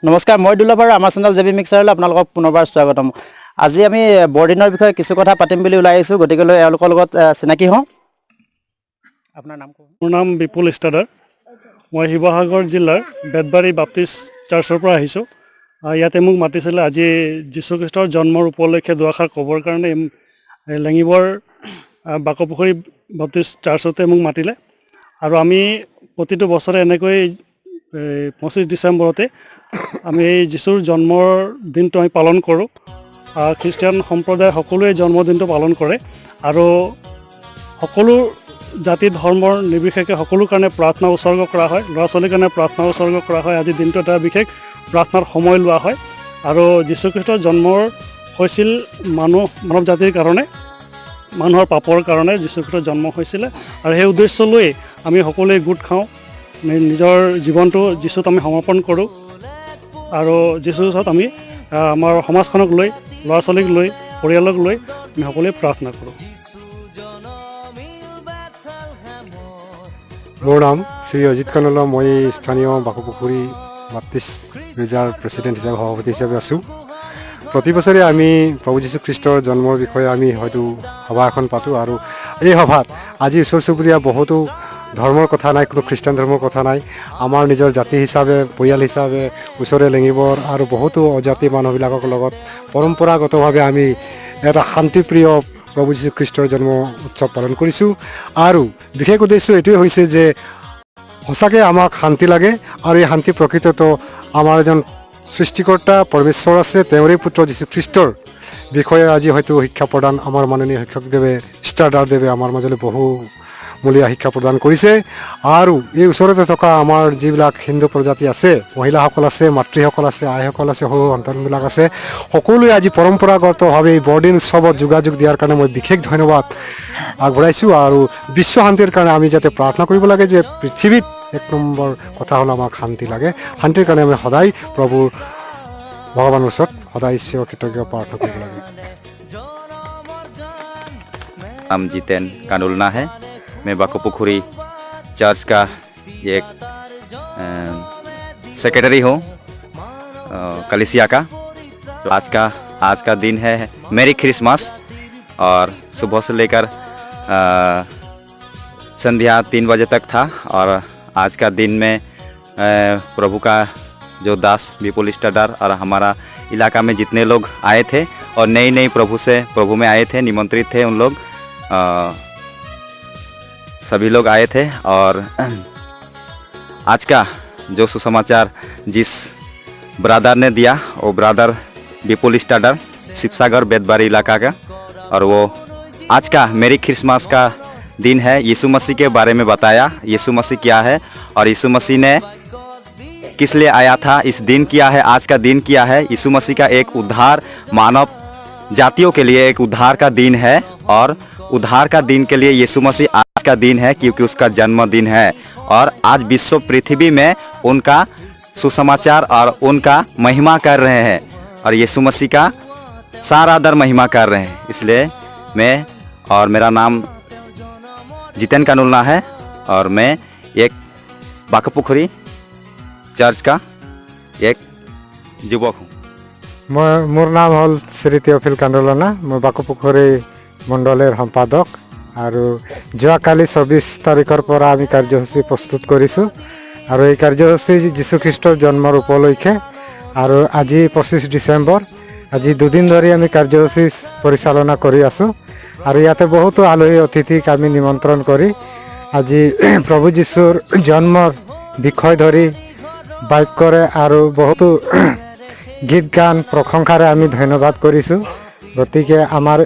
নমস্কাৰ, মই দুলাভাৰ আমাৰ চেনেল জেবি মিক্সাৰলৈ আপোনালোকক পুনৰবাৰ স্বাগতম। আজি আমি বৰদিনৰ বিষয়ে কিছু কথা পাতিম বুলি ওলাই আহিছোঁ, গতিকে এওঁলোকৰ লগত চিনাকি হওঁ। আপোনাৰ নাম কওক। মোৰ নাম বিপুল ষ্টাডাৰ। মই শিৱসাগৰ জিলাৰ বেতবাৰী বাপ্তিষ্ট চাৰ্চৰ পৰা আহিছোঁ। ইয়াতে মোক মাতিছিলে আজি যীশুখ্ৰীষ্টৰ জন্মৰ উপলক্ষে দুআষাৰ ক'বৰ কাৰণে লেঙিবৰ বাকপুখুৰী বাপ্তিষ্ট চাৰ্চতে মোক মাতিলে। আৰু আমি প্ৰতিটো বছৰে এনেকৈ 25 ডিচেম্বৰতে আমি এই যীশুৰ জন্মৰ দিনটো আমি পালন কৰোঁ। খ্ৰীষ্টিয়ান সম্প্ৰদায়ৰ সকলোৱে জন্মদিনটো পালন কৰে আৰু সকলো জাতি ধৰ্মৰ নিৰ্বিশেষে সকলো কাৰণে প্ৰাৰ্থনা উৎসৰ্গ কৰা হয়। ল'ৰা ছোৱালীৰ কাৰণে প্ৰাৰ্থনা উৎসৰ্গ কৰা হয়। আজি দিনটো এটা বিশেষ প্ৰাৰ্থনাৰ সময় লোৱা হয় আৰু যীশুখ্ৰীষ্টৰ জন্মৰ হৈছিল মানৱ জাতিৰ কাৰণে, মানুহৰ পাপৰ কাৰণে যীশুখ্ৰীষ্টৰ জন্ম হৈছিলে। আৰু সেই উদ্দেশ্য লৈ আমি সকলোৱে গোট খাওঁ, নিজৰ জীৱনটো যীশুত আমি সমৰ্পণ কৰোঁ আৰু যীশুৰ ওচৰত আমি আমাৰ সমাজখনক লৈ, ল'ৰা ছোৱালীক লৈ, পৰিয়ালক লৈ আমি সকলোৱে প্ৰাৰ্থনা কৰোঁ। মোৰ নাম শ্ৰী অজিত কানলা। মই স্থানীয় বাকপুখুৰী বাপ্তিষ্ট গীৰ্জাৰ প্ৰেচিডেণ্ট হিচাপে, সভাপতি হিচাপে আছোঁ। প্ৰতি বছৰে আমি প্ৰভু যীশুখ্ৰীষ্টৰ জন্মৰ বিষয়ে আমি হয়তো সভা এখন পাতোঁ আৰু এই সভাত আজি ওচৰ চুবুৰীয়া বহুতো ধৰ্মৰ কথা নাই, কোনো খ্ৰীষ্টান ধৰ্মৰ কথা নাই। আমাৰ নিজৰ জাতি হিচাপে, পৰিয়াল হিচাপে ওচৰে লেঙিবৰ আৰু বহুতো অজাতি মানুহবিলাকৰ লগত পৰম্পৰাগতভাৱে আমি এটা শান্তিপ্ৰিয় প্ৰভু যীশুখ্ৰীষ্টৰ জন্ম উৎসৱ পালন কৰিছোঁ। আৰু বিশেষ উদ্দেশ্য এইটোৱে হৈছে যে সঁচাকৈ আমাক শান্তি লাগে আৰু এই শান্তি প্ৰকৃততো আমাৰ এজন সৃষ্টিকৰ্তা পৰমেশ্বৰ আছে, তেওঁৰে পুত্ৰ যীশুখ্ৰীষ্টৰ বিষয়ে আজি হয়তো শিক্ষা প্ৰদান আমাৰ মাননীয় শিক্ষকদেৱে ষ্টাৰ্ডাৰদেৱে আমাৰ মাজলৈ বহুমূলীয়া শিক্ষা প্ৰদান কৰিছে। আৰু এই ওচৰতে থকা আমাৰ যিবিলাক হিন্দু প্ৰজাতি আছে, মহিলাসকল আছে, মাতৃসকল আছে, আইসকল আছে, সৰু সন্তানবিলাক আছে, সকলোৱে আজি পৰম্পৰাগতভাৱে এই বৰদিন উৎসৱত যোগাযোগ দিয়াৰ কাৰণে মই বিশেষ ধন্যবাদ আগবঢ়াইছোঁ। আৰু বিশ্ব শান্তিৰ কাৰণে আমি যাতে প্ৰাৰ্থনা কৰিব লাগে যে পৃথিৱীত এক নম্বৰ কথা হ'ল আমাক শান্তি লাগে। শান্তিৰ কাৰণে আমি সদায় প্ৰভুৰ ভগৱানৰ ওচৰত সদায় ঈশ্বৰ কৃতজ্ঞ প্ৰাৰ্থনা কৰিব লাগে। नाम जितेन कानुलना है। मैं बाकपुखुरी चर्च का एक सेक्रेटरी हूँ कलिसिया का। तो आज का दिन है मेरी क्रिसमस और सुबह से लेकर संध्या 3 बजे तक था। और आज का दिन में प्रभु का जो दास विपुल स्टाडर और हमारा इलाका में जितने लोग आए थे और नई प्रभु में आए थे, निमंत्रित थे उन लोग, सभी लोग आए थे। और आज का जो सुसमाचार जिस ब्रदर ने दिया, वो ब्रदर विपुल स्टाडर शिवसागर बेतबारी इलाका का, और वो आज का मेरी क्रिसमस का दिन है। यीशु मसीह के बारे में बताया, यीशु मसीह क्या है और यीशु मसीह ने किस लिए आया था, इस दिन क्या है, आज का दिन क्या है। यीशु मसीह का एक उद्धार, मानव जातियों के लिए एक उद्धार का दिन है और उद्धार का दिन के लिए यीशु मसीह आज का दिन है क्योंकि उसका जन्मदिन है। और आज विश्व पृथ्वी में उनका सुसमाचार और उनका महिमा कर रहे हैं और यीशु मसीह का सारा दर महिमा कर रहे हैं। इसलिए मैं और मेरा नाम जितेन कानुलना है और मैं एक बाकपुखुरी चर्च का एक युवक हूँ। মোৰ নাম হ'ল শ্ৰী তেওফিল কান্দলনা। মই বাকপুখুৰী মণ্ডলৰ সম্পাদক আৰু যোৱাকালি 24 তাৰিখৰ পৰা আমি কাৰ্যসূচী প্ৰস্তুত কৰিছোঁ আৰু এই কাৰ্যসূচী যীশুখ্ৰীষ্টৰ জন্মৰ উপলক্ষে। আৰু আজি 25 ডিচেম্বৰ, আজি 2 দিন ধৰি আমি কাৰ্যসূচী পৰিচালনা কৰি আছোঁ আৰু ইয়াতে বহুতো আলহী অতিথিক আমি নিমন্ত্ৰণ কৰি আজি প্ৰভু যীশুৰ জন্মৰ বিষয় ধৰি বাক্যৰে আৰু বহুতো গীত গান প্ৰশংসাৰে আমি ধন্যবাদ কৰিছোঁ। গতিকে আমাৰ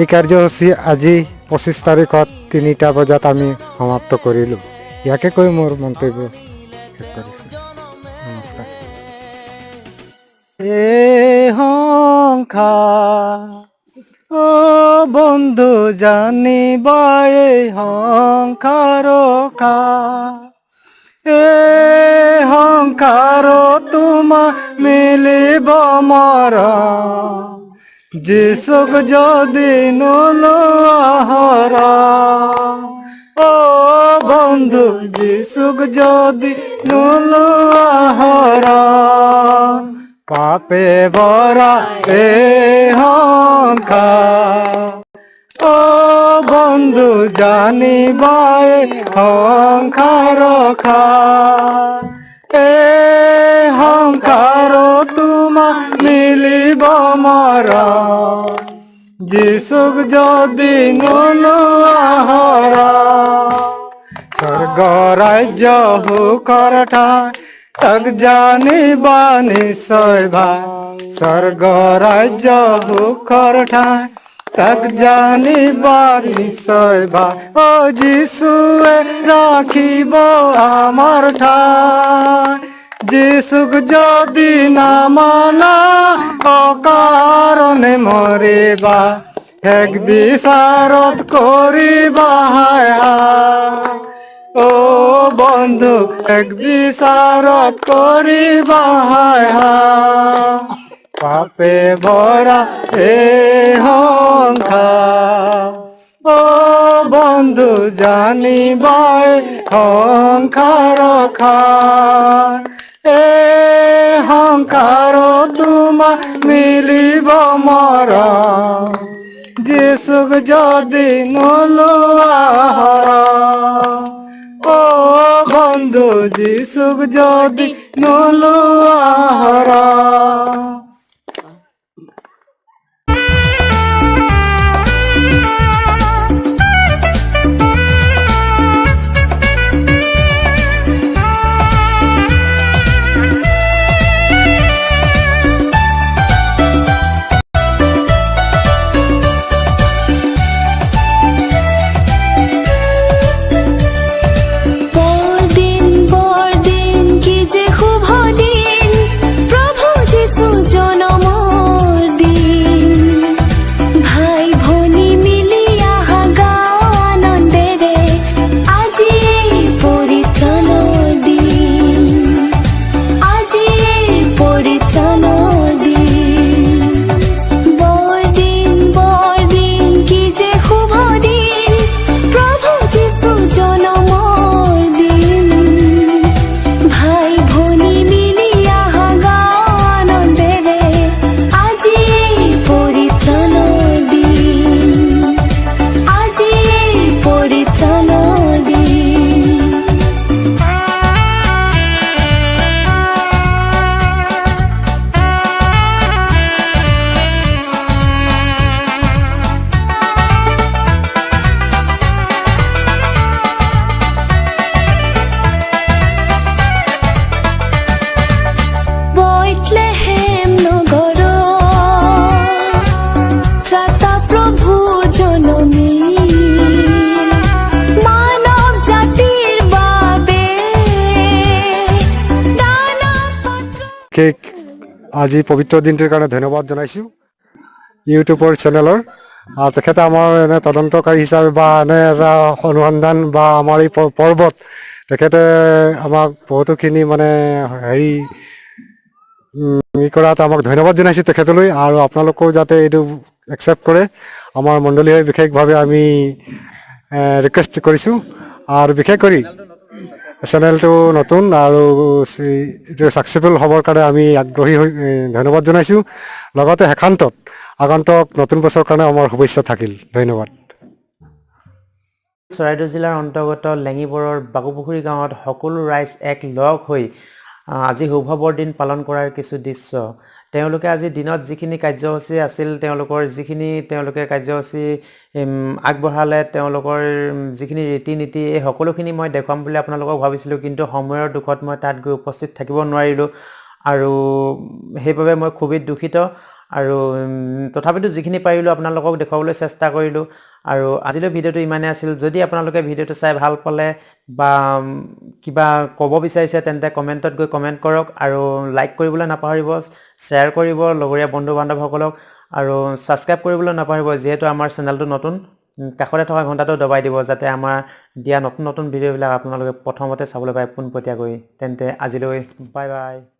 এই কাৰ্যসূচী আজি 25 তাৰিখত 3টা বজাত আমি সমাপ্ত কৰিলোঁ। ইয়াকে কৈ মোৰ মন্তব্য শেষ কৰিছোঁ। নমস্কাৰ। ও বন্ধু জানিবা এই সংসাৰ সংসাৰ তোমা মিলিব মৰা, যিচুক যদি নোলোৱা। ও বন্ধু যিচুক যদি নোলোৱা পাপে ভৰা এই সংসাৰ ও বন্ধু জানিবাই সংসাৰ খাৰ এই সংসাৰ তোমাক মিলিব মৰা যিচুক যদি নোলোৱা স্বৰ্গ ৰাজ্য সুখৰ ঠাই তাক জানিবা নিশ্চয় ভাই স্বৰ্গ ৰাজ্য সুখৰ ঠাই তাক জানিবা নিশ্চয় ভাই ও যিচুৱে ৰাখিব আমাৰ ঠাই যিচুক যদি নামানা অকাৰণে মৰিবা এক বিচাৰত কৰিবা হায় হায় ও বন্ধু এক বিচাৰত কৰিবা হায় হায় পাপে ভৰা এই সংসাৰ ও বন্ধু জানিবাই সংসাৰ খাৰ এই সংসাৰ তোমাক মিলিব মৰা যিচুক যদি নোলোৱা ও বন্ধু যিচুক যদি নোলোৱা আজি পবিত্ৰ দিনটোৰ কাৰণে ধন্যবাদ জনাইছোঁ ইউটিউবৰ চেনেলৰ আৰু তেখেতে আমাৰ এনে তদন্তকাৰী হিচাপে বা এনে এটা অনুসন্ধান বা আমাৰ এই পৰ্বত তেখেতে আমাক বহুতোখিনি মানে হেৰি কৰাত আমাক ধন্যবাদ জনাইছোঁ তেখেতলৈ আৰু আপোনালোকেও যাতে এইটো একচেপ্ট কৰে আমাৰ মণ্ডলী হৈ বিশেষভাৱে আমি ৰিকুৱেষ্ট কৰিছোঁ আৰু বিশেষ কৰি চেনেলটো নতুন আৰু এইটো ছাকচেছফুল হ'বৰ কাৰণে আমি আগ্ৰহী হৈ ধন্যবাদ জনাইছোঁ লগতে শেষান্তত আগন্তুক নতুন বছৰৰ কাৰণে আমাৰ শুভেচ্ছা থাকিল ধন্যবাদ চৰাইদেউ জিলাৰ অন্তৰ্গত লেঙিবৰৰ বাগুপুখুৰী গাঁৱত সকলো ৰাইজ এক লগ হৈ আজি শুভবৰ দিন পালন কৰাৰ কিছু দৃশ্য তেওঁলোকে আজি দিনত যিখিনি কাৰ্যসূচী আছিল তেওঁলোকে কাৰ্যসূচী আগবঢ়ালে তেওঁলোকৰ যিখিনি ৰীতি নীতি এই সকলোখিনি মই দেখুৱাম বুলি আপোনালোকক ভাবিছিলোঁ কিন্তু সময়ৰ দুখত মই তাত গৈ উপস্থিত থাকিব নোৱাৰিলোঁ আৰু সেইবাবে মই খুবেই দুখিত আৰু তথাপিতো যিখিনি পাৰিলোঁ আপোনালোকক দেখুৱাবলৈ চেষ্টা কৰিলোঁ আৰু আজিলৈ ভিডিঅ'টো ইমানেই আছিল যদি আপোনালোকে ভিডিঅ'টো চাই ভাল পালে বা কিবা ক'ব বিচাৰিছে তেন্তে কমেণ্টত গৈ কমেণ্ট কৰক আৰু লাইক কৰিবলৈ নাপাহৰিব শ্বেয়াৰ কৰিব লগৰীয়া বন্ধু বান্ধৱসকলক আৰু ছাবস্ক্ৰাইব কৰিবলৈ নাপাহৰিব যিহেতু আমাৰ চেনেলটো নতুন কাষতে থকা ঘণ্টাটো দবাই দিব যাতে আমাৰ দিয়া নতুন নতুন ভিডিঅ'বিলাক আপোনালোকে প্ৰথমতে চাবলৈ পায় পোনপটীয়াকৈ তেন্তে আজিলৈ বাই বাই